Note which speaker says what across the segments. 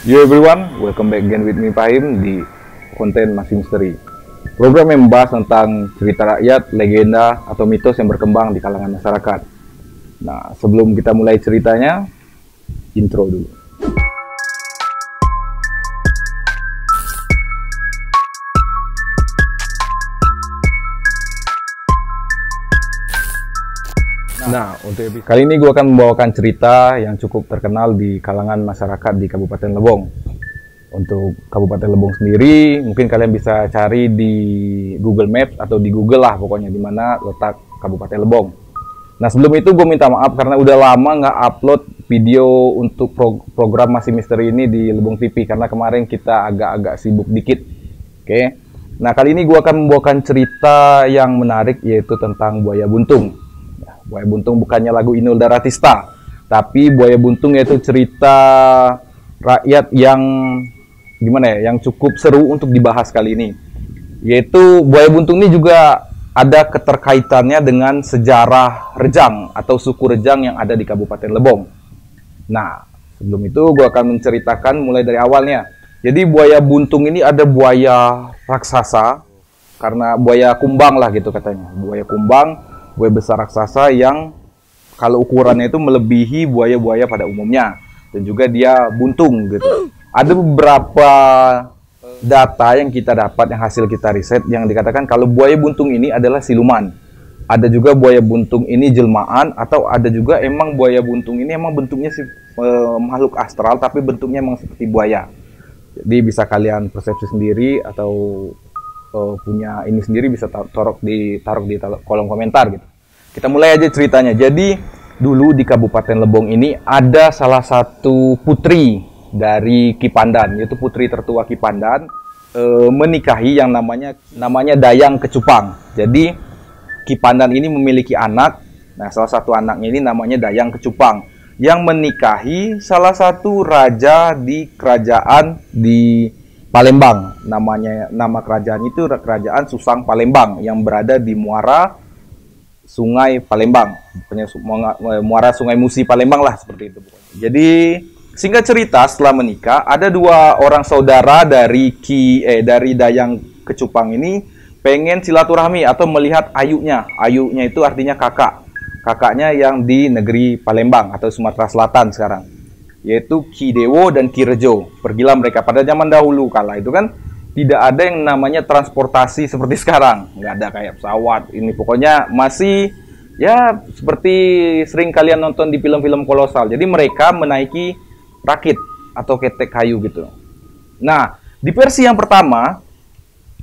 Speaker 1: Yo everyone, welcome back again with me Fahim di konten Masih Misteri. Program yang membahas tentang cerita rakyat, legenda, atau mitos yang berkembang di kalangan masyarakat. Nah, sebelum kita mulai ceritanya, intro dulu. Nah, untuk episode kali ini gue akan membawakan cerita yang cukup terkenal di kalangan masyarakat di Kabupaten Lebong. Untuk Kabupaten Lebong sendiri, mungkin kalian bisa cari di Google Maps atau di Google lah pokoknya di mana letak Kabupaten Lebong. Nah, sebelum itu gue minta maaf karena udah lama nggak upload video untuk program Masih Misteri ini di Lebong TV karena kemarin kita agak-agak sibuk dikit. Oke. Nah, kali ini gue akan membawakan cerita yang menarik yaitu tentang buaya buntung. Buaya Buntung bukannya lagu Inul Daratista, tapi Buaya Buntung yaitu cerita rakyat yang gimana ya, yang cukup seru untuk dibahas kali ini. Yaitu Buaya Buntung ini juga ada keterkaitannya dengan sejarah Rejang atau suku Rejang yang ada di Kabupaten Lebong. Nah, sebelum itu gue akan menceritakan mulai dari awalnya. Jadi Buaya Buntung ini ada buaya raksasa, karena buaya kumbang lah gitu katanya. Buaya kumbang, buaya besar raksasa yang kalau ukurannya itu melebihi buaya-buaya pada umumnya, dan juga dia buntung gitu. Ada beberapa data yang kita dapat, yang hasil kita riset, yang dikatakan kalau buaya buntung ini adalah siluman. Ada juga buaya buntung ini jelmaan, atau ada juga emang buaya buntung ini emang bentuknya makhluk astral, tapi bentuknya emang seperti buaya. Jadi bisa kalian persepsi sendiri atau punya ini sendiri, bisa taruh di kolom komentar gitu. Kita mulai aja ceritanya. Jadi dulu di Kabupaten Lebong ini ada salah satu putri dari Kipandan, yaitu putri tertua Kipandan, menikahi yang namanya Dayang Kecupang. Jadi Kipandan ini memiliki anak. Nah, salah satu anaknya ini namanya Dayang Kecupang yang menikahi salah satu raja di kerajaan di Palembang. Nama kerajaan itu Kerajaan Susang Palembang yang berada di muara Sungai Palembang, muara Sungai Musi Palembang lah, seperti itu. Jadi singkat cerita, setelah menikah ada dua orang saudara dari Dayang Kecupang ini pengen silaturahmi atau melihat ayunya. Ayunya itu artinya kakaknya yang di negeri Palembang atau Sumatera Selatan sekarang, yaitu Ki Dewo dan Ki Rejo. Pergilah mereka. Pada zaman dahulu kala itu kan tidak ada yang namanya transportasi seperti sekarang, nggak ada kayak pesawat. Ini pokoknya masih ya seperti sering kalian nonton di film-film kolosal. Jadi mereka menaiki rakit atau ketek kayu gitu. Nah, di versi yang pertama,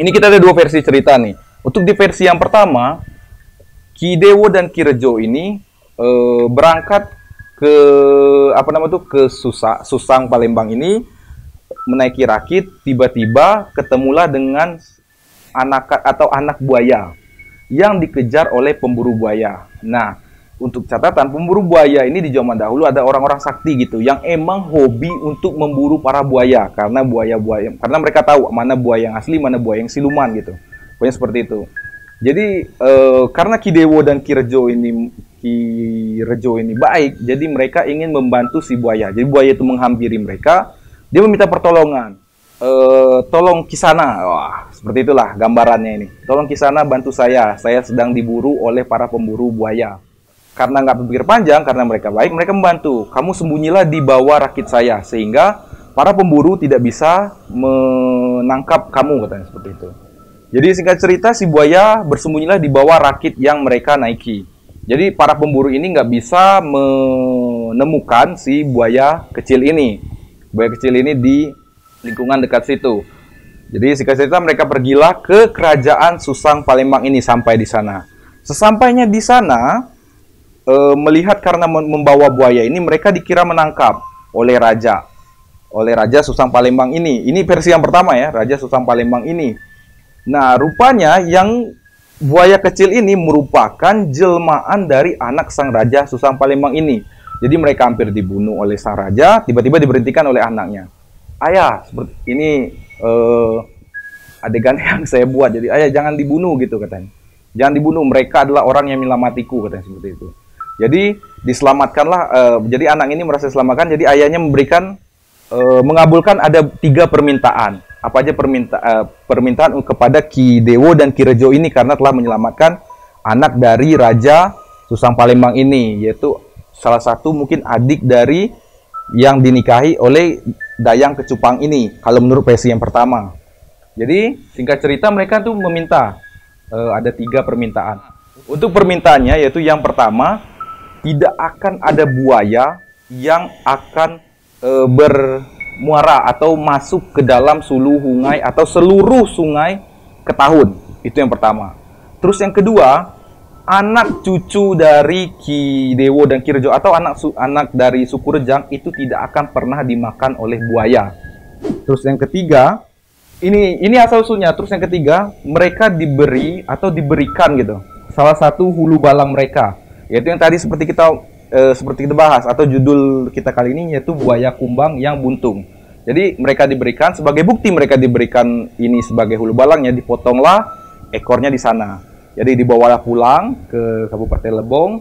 Speaker 1: ini kita ada dua versi cerita nih. Untuk di versi yang pertama, Ki Dewo dan Ki Rejo ini berangkat ke ke Susang Palembang ini, menaiki rakit. Tiba-tiba ketemulah dengan anak buaya yang dikejar oleh pemburu buaya. Nah, untuk catatan, pemburu buaya ini di zaman dahulu ada orang-orang sakti gitu yang emang hobi untuk memburu para buaya, karena karena mereka tahu mana buaya yang asli, mana buaya yang siluman gitu. Pokoknya seperti itu. Jadi karena Ki Dewo dan Ki Rejo ini baik, jadi mereka ingin membantu si buaya. Jadi buaya itu menghampiri mereka. Dia meminta pertolongan. Tolong Kisana. Wah, seperti itulah gambarannya ini. Tolong Kisana bantu saya. Saya sedang diburu oleh para pemburu buaya. Karena nggak berpikir panjang, karena mereka baik, mereka membantu. Kamu sembunyilah di bawah rakit saya, sehingga para pemburu tidak bisa menangkap kamu, katanya seperti itu. Jadi singkat cerita, si buaya bersembunyilah di bawah rakit yang mereka naiki. Jadi para pemburu ini nggak bisa menemukan si buaya kecil ini. Buaya kecil ini di lingkungan dekat situ. Jadi singkat cerita, mereka pergilah ke Kerajaan Susang Palembang ini. Sampai di sana, sesampainya di sana, melihat karena membawa buaya ini, mereka dikira menangkap oleh Raja Susang Palembang ini. Ini versi yang pertama ya, Raja Susang Palembang ini. Nah, rupanya yang buaya kecil ini merupakan jelmaan dari anak sang Raja Susang Palembang ini. Jadi mereka hampir dibunuh oleh sang raja, tiba-tiba diberhentikan oleh anaknya. Ayah, seperti ini adegan yang saya buat. Jadi ayah jangan dibunuh gitu katanya. Jangan dibunuh, mereka adalah orang yang menyelamatkanku, katanya seperti itu. Jadi diselamatkanlah, jadi anak ini merasa diselamatkan, jadi ayahnya memberikan mengabulkan ada 3 permintaan. Apa aja permintaan kepada Ki Dewo dan Ki Rejo ini karena telah menyelamatkan anak dari Raja Susang Palembang ini, yaitu salah satu mungkin adik dari yang dinikahi oleh Dayang Kecupang ini, kalau menurut versi yang pertama. Jadi singkat cerita mereka tuh meminta ada 3 permintaan. Untuk permintaannya yaitu yang pertama, tidak akan ada buaya yang akan bermuara atau masuk ke dalam sulu sungai atau seluruh sungai Ketahun. Itu yang pertama. Terus yang kedua, anak cucu dari Ki Dewo dan Ki Rejo atau anak dari suku Rejang itu tidak akan pernah dimakan oleh buaya. Terus yang ketiga, ini asal usulnya. Terus yang ketiga, mereka diberi atau diberikan gitu salah satu hulu balang mereka, yaitu yang tadi seperti kita bahas atau judul kita kali ini yaitu buaya kumbang yang buntung. Jadi mereka diberikan sebagai bukti mereka diberikan ini sebagai hulu balangnya, dipotonglah ekornya di sana. Jadi dibawalah pulang ke Kabupaten Lebong,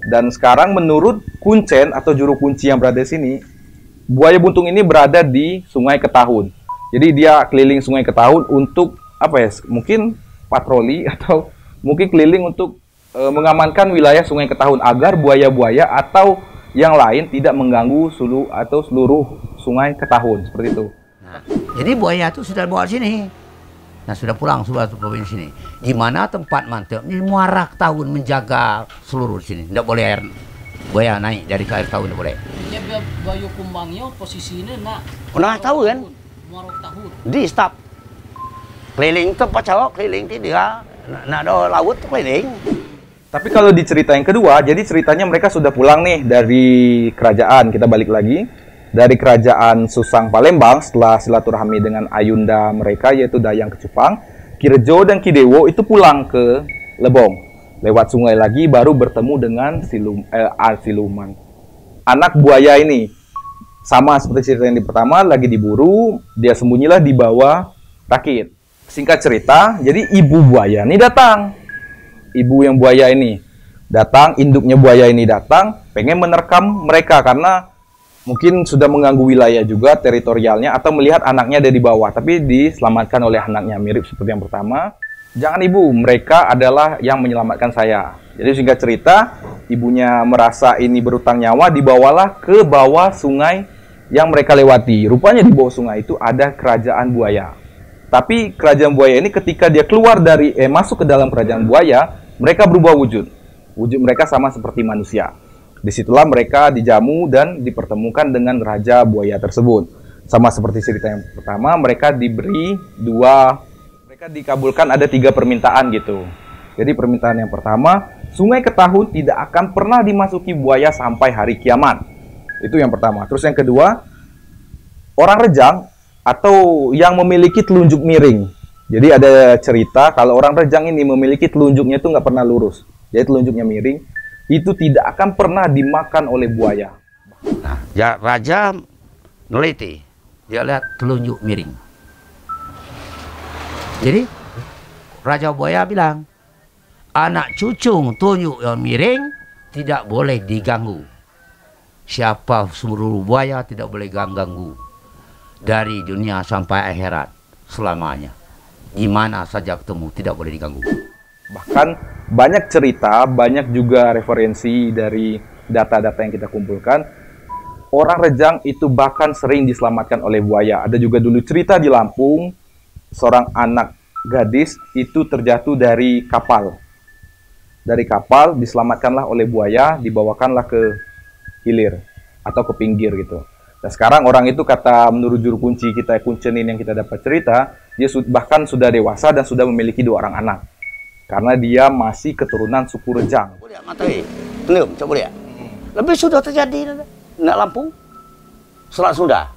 Speaker 1: dan sekarang menurut Kuncen atau juru kunci yang berada di sini, buaya buntung ini berada di Sungai Ketahun. Jadi dia keliling Sungai Ketahun untuk apa ya? Mungkin patroli atau mungkin keliling untuk mengamankan wilayah Sungai Ketahun agar buaya-buaya atau yang lain tidak mengganggu seluruh Sungai Ketahun, seperti itu.
Speaker 2: Nah, jadi buaya itu sudah bawa sini. Nah, sudah pulang sudah ke provinsi sini. Di mana tempat mantap ini Muara Ketahun menjaga seluruh sini. Tidak boleh air buaya naik dari air Ketahun, tidak boleh.
Speaker 3: Ya buaya kumbangnya posisinya
Speaker 2: Nah, tahu kan?
Speaker 3: Muara Ketahun.
Speaker 2: Di stop. Keliling tempat cowok, keliling tidak. Nak ada laut keliling.
Speaker 1: Tapi kalau di cerita yang kedua, jadi ceritanya mereka sudah pulang nih dari kerajaan. Kita balik lagi dari kerajaan Susang Palembang setelah silaturahmi dengan ayunda mereka yaitu Dayang Kecupang. Ki Rejo dan Ki Dewo itu pulang ke Lebong. Lewat sungai lagi baru bertemu dengan siluman. Anak buaya ini sama seperti cerita yang di pertama, lagi diburu, dia sembunyilah di bawah rakit. Singkat cerita, jadi ibu buaya ini datang. Ibu yang buaya ini datang, induknya buaya ini datang, pengen menerkam mereka karena mungkin sudah mengganggu wilayah juga teritorialnya atau melihat anaknya ada di bawah, tapi diselamatkan oleh anaknya, mirip seperti yang pertama. Jangan ibu, mereka adalah yang menyelamatkan saya. Jadi singkat cerita, ibunya merasa ini berutang nyawa, dibawalah ke bawah sungai yang mereka lewati. Rupanya di bawah sungai itu ada kerajaan buaya. Tapi kerajaan buaya ini ketika dia keluar dari masuk ke dalam kerajaan buaya, mereka berubah wujud. Wujud mereka sama seperti manusia. Disitulah mereka dijamu dan dipertemukan dengan raja buaya tersebut. Sama seperti cerita yang pertama, mereka dikabulkan ada 3 permintaan gitu. Jadi permintaan yang pertama, Sungai Ketahun tidak akan pernah dimasuki buaya sampai hari kiamat. Itu yang pertama. Terus yang kedua, orang Rejang atau yang memiliki telunjuk miring. Jadi ada cerita kalau orang Rejang ini memiliki telunjuknya itu nggak pernah lurus. Jadi telunjuknya miring, itu tidak akan pernah dimakan oleh buaya.
Speaker 2: Nah, ya, raja neliti, dia lihat telunjuk miring. Jadi raja buaya bilang, anak cucung telunjuk yang miring tidak boleh diganggu. Siapa seluruh buaya tidak boleh ganggu dari dunia sampai akhirat selamanya. Gimana saja ketemu tidak boleh diganggu.
Speaker 1: Bahkan banyak cerita, banyak juga referensi dari data-data yang kita kumpulkan. Orang Rejang itu bahkan sering diselamatkan oleh buaya. Ada juga dulu cerita di Lampung, seorang anak gadis itu terjatuh dari kapal. Dari kapal diselamatkanlah oleh buaya, dibawakanlah ke hilir atau ke pinggir gitu. Dan sekarang orang itu kata menurut juru kunci kita Kuncenin yang kita dapat cerita, dia bahkan sudah dewasa dan sudah memiliki 2 orang anak. Karena dia masih keturunan suku Rejang.
Speaker 2: Boleh matahari, belum, coba lihat. Lebih sudah terjadi di Lampung. Sudah.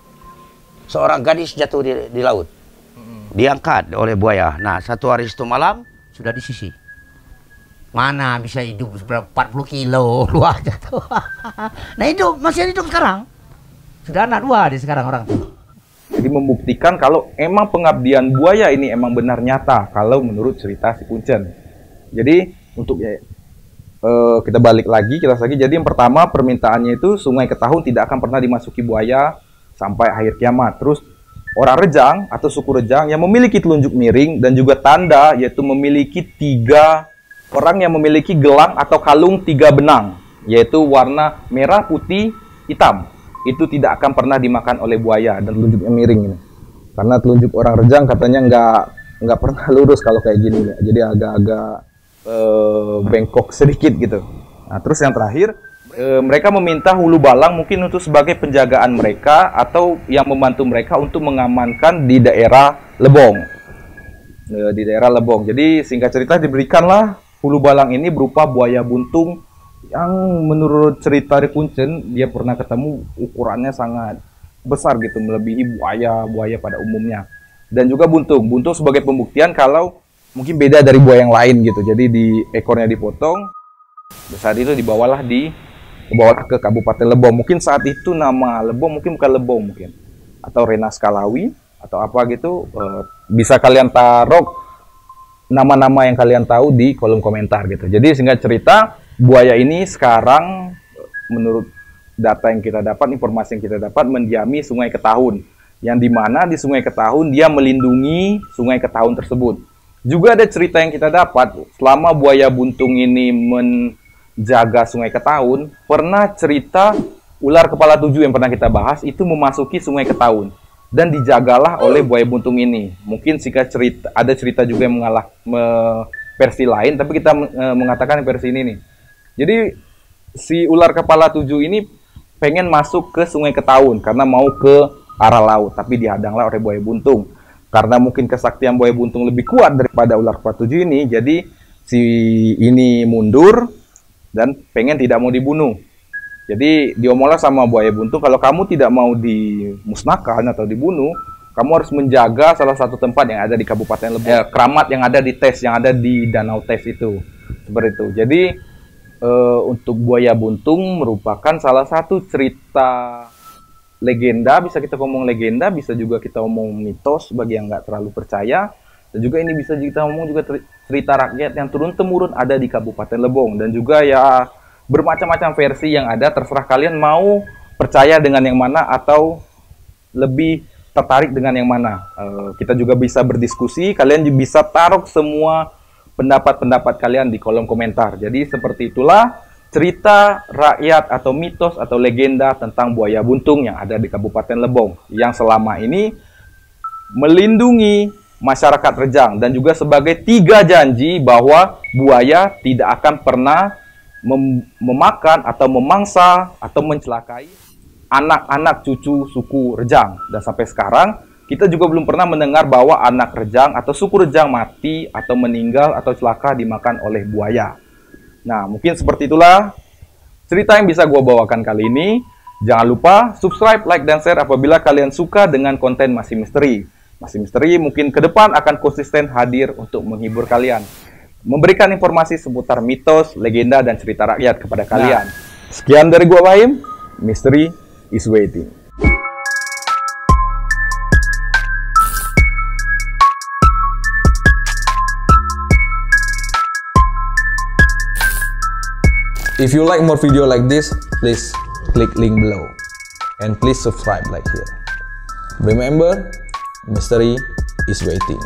Speaker 2: Seorang gadis jatuh di laut. Diangkat oleh buaya. Nah, 1 hari 1 malam sudah di sisi. Mana bisa hidup 40 kilo luar jatuh. Nah, masih hidup sekarang. Sudah anak 2 di sekarang orang tuh.
Speaker 1: Jadi membuktikan kalau emang pengabdian buaya ini emang benar nyata kalau menurut cerita si Kuncen. Jadi untuk kita balik lagi. Jadi yang pertama permintaannya itu Sungai Ketahun tidak akan pernah dimasuki buaya sampai akhir kiamat. Terus orang Rejang atau suku Rejang yang memiliki telunjuk miring dan juga tanda, yaitu memiliki 3 orang yang memiliki gelang atau kalung 3 benang, yaitu warna merah, putih, hitam. Itu tidak akan pernah dimakan oleh buaya dan telunjuknya miring ini. Karena telunjuk orang Rejang katanya nggak pernah lurus kalau kayak gini, jadi agak-agak bengkok sedikit gitu. Nah, terus yang terakhir, mereka meminta hulu balang mungkin untuk sebagai penjagaan mereka atau yang membantu mereka untuk mengamankan di daerah Lebong. Di daerah Lebong. Jadi singkat cerita diberikanlah hulu balang ini berupa buaya buntung yang menurut cerita Rikuncen dia pernah ketemu ukurannya sangat besar gitu, melebihi buaya pada umumnya. Dan juga buntung sebagai pembuktian kalau mungkin beda dari buaya yang lain gitu. Jadi di ekornya dipotong, saat itu dibawa ke Kabupaten Lebong. Mungkin saat itu nama Lebong mungkin bukan Lebong mungkin, atau Rengas Kalawi atau apa gitu. Bisa kalian taruh nama-nama yang kalian tahu di kolom komentar gitu. Jadi singkat cerita, buaya ini sekarang menurut data yang kita dapat, informasi yang kita dapat, mendiami Sungai Ketahun, yang dimana di Sungai Ketahun dia melindungi Sungai Ketahun tersebut. Juga ada cerita yang kita dapat, selama buaya buntung ini menjaga Sungai Ketahun, pernah cerita ular kepala 7 yang pernah kita bahas itu memasuki Sungai Ketahun dan dijagalah oleh buaya buntung ini. Mungkin singkat cerita, ada cerita juga yang versi lain, tapi kita mengatakan versi ini nih. Jadi si ular kepala 7 ini pengen masuk ke Sungai Ketahun karena mau ke arah laut, tapi dihadanglah oleh buaya buntung. Karena mungkin kesaktian buaya buntung lebih kuat daripada ular kepala 7 ini, jadi si ini mundur dan pengen tidak mau dibunuh. Jadi diomonglah sama buaya buntung, kalau kamu tidak mau dimusnahkan atau dibunuh, kamu harus menjaga salah satu tempat yang ada di Kabupaten Lebong, keramat yang ada di Tes, yang ada di Danau Tes itu. Seperti itu. Jadi untuk buaya buntung merupakan salah satu cerita legenda, bisa kita ngomong legenda, bisa juga kita ngomong mitos bagi yang nggak terlalu percaya, dan juga ini bisa kita ngomong juga cerita rakyat yang turun-temurun ada di Kabupaten Lebong, dan juga ya bermacam-macam versi yang ada, terserah kalian mau percaya dengan yang mana atau lebih tertarik dengan yang mana. Kita juga bisa berdiskusi, kalian bisa taruh semua pendapat-pendapat kalian di kolom komentar. Jadi seperti itulah cerita rakyat atau mitos atau legenda tentang buaya buntung yang ada di Kabupaten Lebong, yang selama ini melindungi masyarakat Rejang, dan juga sebagai 3 janji bahwa buaya tidak akan pernah memakan atau memangsa atau mencelakai anak-anak cucu suku Rejang. Dan sampai sekarang kita juga belum pernah mendengar bahwa anak Rejang atau suku Rejang mati atau meninggal atau celaka dimakan oleh buaya. Nah, mungkin seperti itulah cerita yang bisa gue bawakan kali ini. Jangan lupa subscribe, like, dan share apabila kalian suka dengan konten Masih Misteri. Masih Misteri mungkin ke depan akan konsisten hadir untuk menghibur kalian, memberikan informasi seputar mitos, legenda, dan cerita rakyat kepada kalian. Sekian dari gua Wahim, Mystery is waiting. If you like more video like this, please click link below and please subscribe like here. Remember, mystery is waiting.